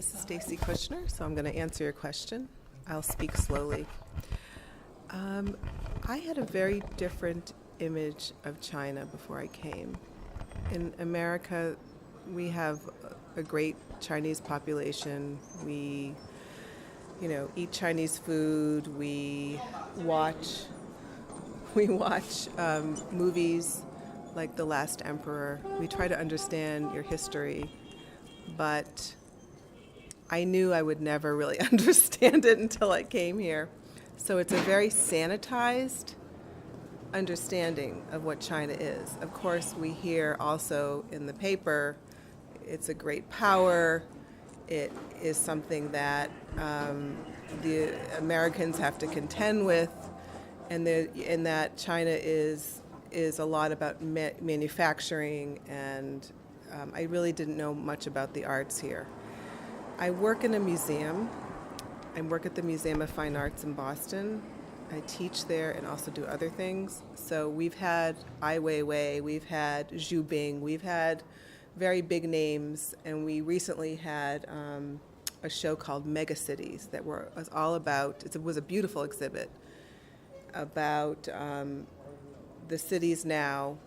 This is Stacy Kushner, so I'm going to answer your question. I'll speak slowly. I had a very different image of China before I came. In America, we have a great Chinese population. We, eat Chinese food. We watch movies like The Last Emperor. We try to understand your history, but I knew I would never really understand it until I came here. So it's a very sanitized understanding of what China is. Of course, we hear also in the paper, it's a great power. It is something that the Americans have to contend with, and that China is a lot about manufacturing, and I really didn't know much about the arts here. I work in a museum. I work at the Museum of Fine Arts in Boston. I teach there and also do other things. So we've had Ai Weiwei, we've had Zhu Bing, we've had very big names, and we recently had a show called Mega Cities that was all about, it was a beautiful exhibit about the cities now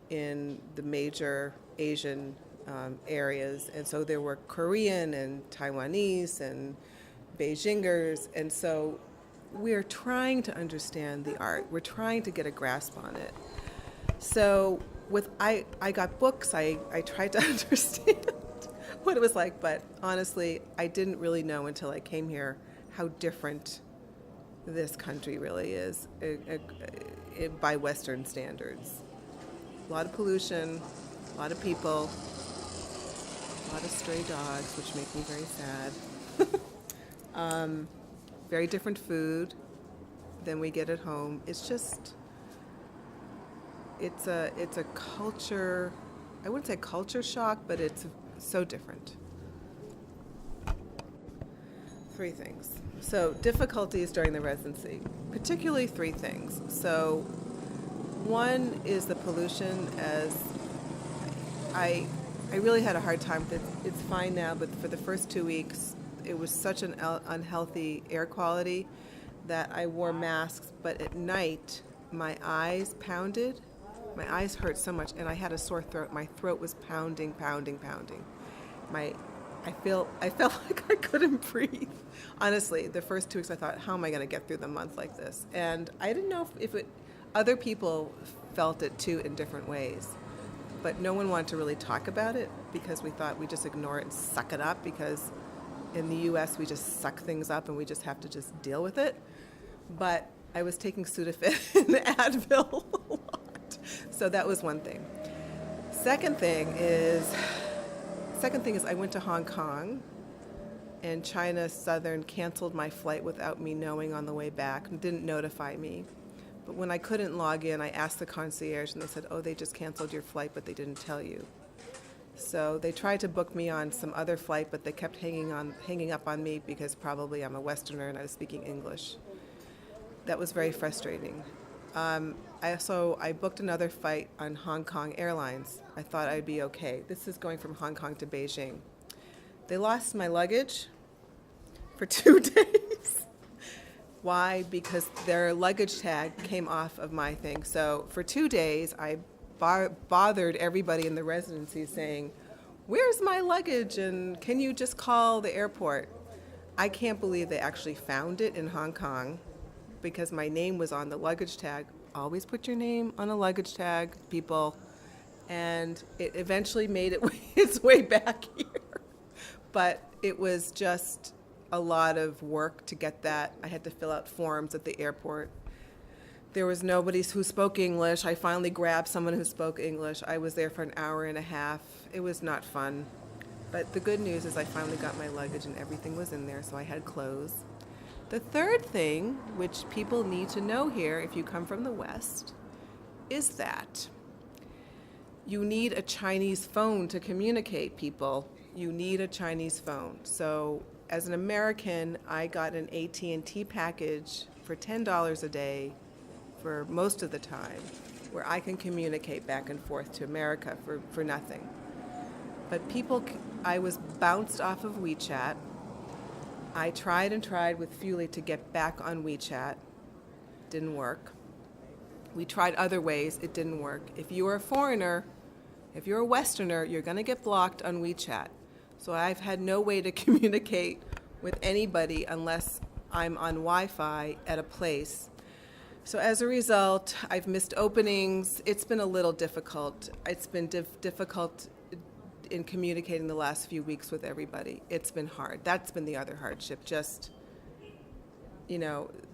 in the major Asian areas. And so there were Korean and Taiwanese and Beijingers, and so we're trying to understand the art. We're trying to get a grasp on it. So I got books. I tried to understand what it was like, but honestly, I didn't really know until I came here how different this country really is by Western standards. A lot of pollution, a lot of people, a lot of stray dogs, which make me very sad. Very different food than we get at home. It's a culture, I wouldn't say culture shock, but it's so different. 3 things. So difficulties during the residency, particularly 3 things. So one is the pollution, as I really had a hard time with it. It's fine now, but for the first 2 weeks, it was such an unhealthy air quality that I wore masks, but at night my eyes pounded. My eyes hurt so much, and I had a sore throat. My throat was pounding. I felt like I couldn't breathe. Honestly, the first 2 weeks I thought, how am I going to get through the month like this? And I didn't know if other people felt it too in different ways. But no one wanted to really talk about it because we thought we'd just ignore it and suck it up, because in the U.S., we just suck things up and we just have to just deal with it. But I was taking Sudafed and Advil a lot. So that was one thing. Second thing is I went to Hong Kong, and China Southern canceled my flight without me knowing on the way back and didn't notify me. But when I couldn't log in, I asked the concierge, and they said, oh, they just canceled your flight, but they didn't tell you. So they tried to book me on some other flight, but they kept hanging up on me because probably I'm a Westerner and I was speaking English. That was very frustrating. I booked another flight on Hong Kong Airlines. I thought I'd be okay. This is going from Hong Kong to Beijing. They lost my luggage for 2 days. Why? Because their luggage tag came off of my thing. So for 2 days, I bothered everybody in the residency saying, where's my luggage, and can you just call the airport? I can't believe they actually found it in Hong Kong because my name was on the luggage tag. Always put your name on a luggage tag, people. And it eventually made its way back here. But it was just a lot of work to get that. I had to fill out forms at the airport. There was nobody who spoke English. I finally grabbed someone who spoke English. I was there for an hour and a half. It was not fun. But the good news is I finally got my luggage and everything was in there, so I had clothes. The third thing, which people need to know here if you come from the West, is that you need a Chinese phone to communicate, people. You need a Chinese phone. So as an American, I got an AT&T package for $10 a day for most of the time, where I can communicate back and forth to America for nothing. But I was bounced off of WeChat I tried and tried with Fuli to get back on WeChat. Didn't work. We tried other ways. It didn't work. If you're a foreigner, if you're a Westerner, you're going to get blocked on WeChat. So I've had no way to communicate with anybody unless I'm on Wi-Fi at a place. So as a result, I've missed openings. It's been a little difficult. It's been difficult in communicating the last few weeks with everybody. It's been hard. That's been the other hardship. Just,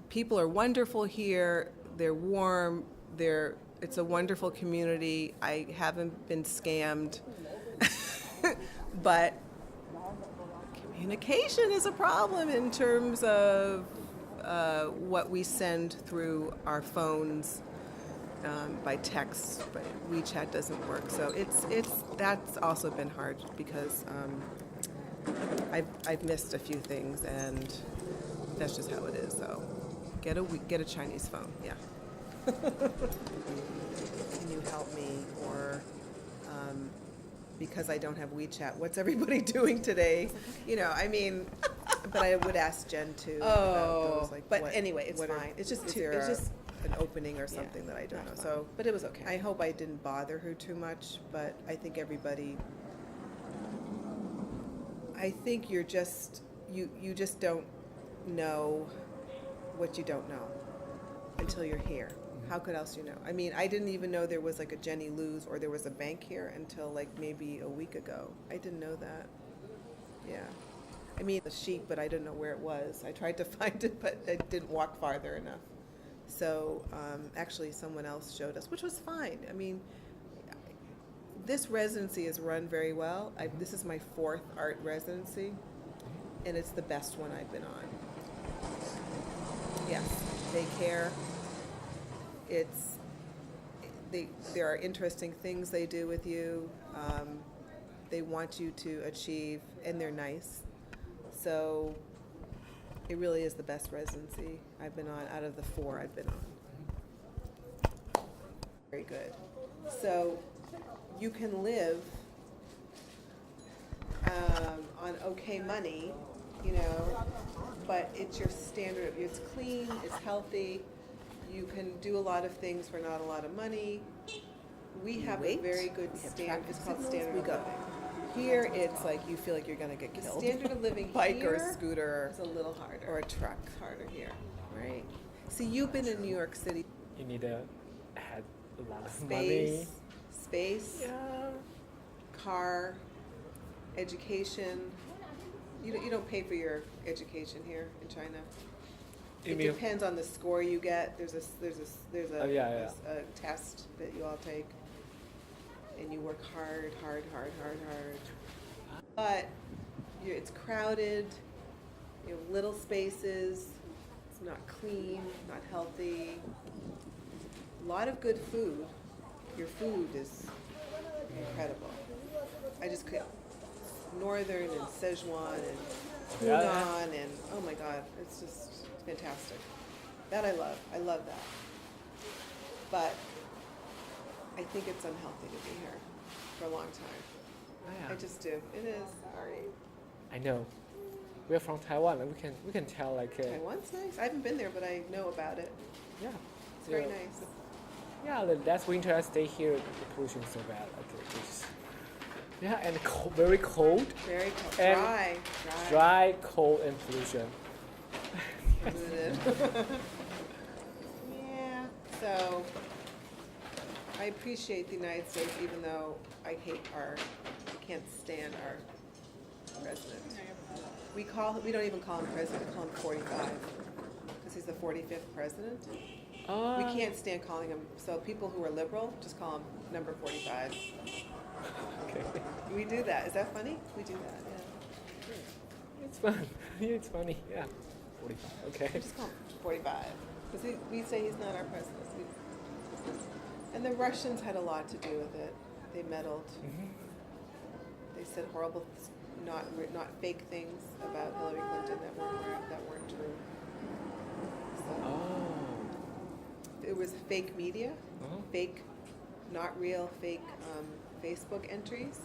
people are wonderful here. They're warm. It's a wonderful community. I haven't been scammed. But communication is a problem in terms of what we send through our phones by text, but WeChat doesn't work. So that's also been hard because I've missed a few things, and that's just how it is. So get a Chinese phone, yeah. Can you help me? Or because I don't have WeChat, what's everybody doing today? But I would ask Jen too. About those, but anyway, it's fine. It's just an opening or something that I don't know. So, but it was okay. I hope I didn't bother her too much, but I think everybody. I think you just don't know what you don't know until you're here. How could else you know? I didn't even know there was like a Jenny Lou's or there was a bank here until like maybe a week ago. I didn't know that. Yeah. The sheep, but I didn't know where it was. I tried to find it, but I didn't walk farther enough. So actually someone else showed us, which was fine. This residency is run very well. This is my 4th art residency, and it's the best one I've been on. Yes, they care. There are interesting things they do with you. They want you to achieve, and they're nice. So it really is the best residency I've been on out of the 4 I've been on. Very good. So you can live on okay money, but it's your standard. It's clean, it's healthy. You can do a lot of things for not a lot of money. We have a very good standard. It's called standard of living. Here, it's like you feel like you're going to get killed. The standard of living bike here or a scooter is a little harder. Or a truck. It's harder here, right? So you've been in New York City. You need to have a lot of money. Space. Yeah. Car. Education. You don't pay for your education here in China. It depends on the score you get. There's a test that you all take, and you work hard. But it's crowded. You have little spaces. It's not clean, not healthy. A lot of good food. Your food is incredible. I just could Northern and Szechuan and Hunan and oh my God, it's just fantastic. That I love. I love that. But I think it's unhealthy to be here for a long time. Yeah. I just do. It is. Sorry. I know. We're from Taiwan, and we can tell like. Taiwan's nice. I haven't been there, but I know about it. Yeah. It's very nice. Yeah, last winter I stayed here. The pollution is so bad. Yeah, and very cold. Very cold. And dry, cold, and pollution. Yeah. So I appreciate the United States, even though I can't stand our president. We don't even call him president. We call him 45 because he's the 45th president. We can't stand calling him. So people who are liberal just call him number 45. Okay. We do that. Is that funny? We do that. Yeah. It's fun. It's funny. Yeah. 45. Okay. We just call him 45 because we say he's not our president. And the Russians had a lot to do with it. They meddled. Mm-hmm. They said horrible, not fake things about Hillary Clinton that weren't true. So it was fake media, fake, not real, fake Facebook entries.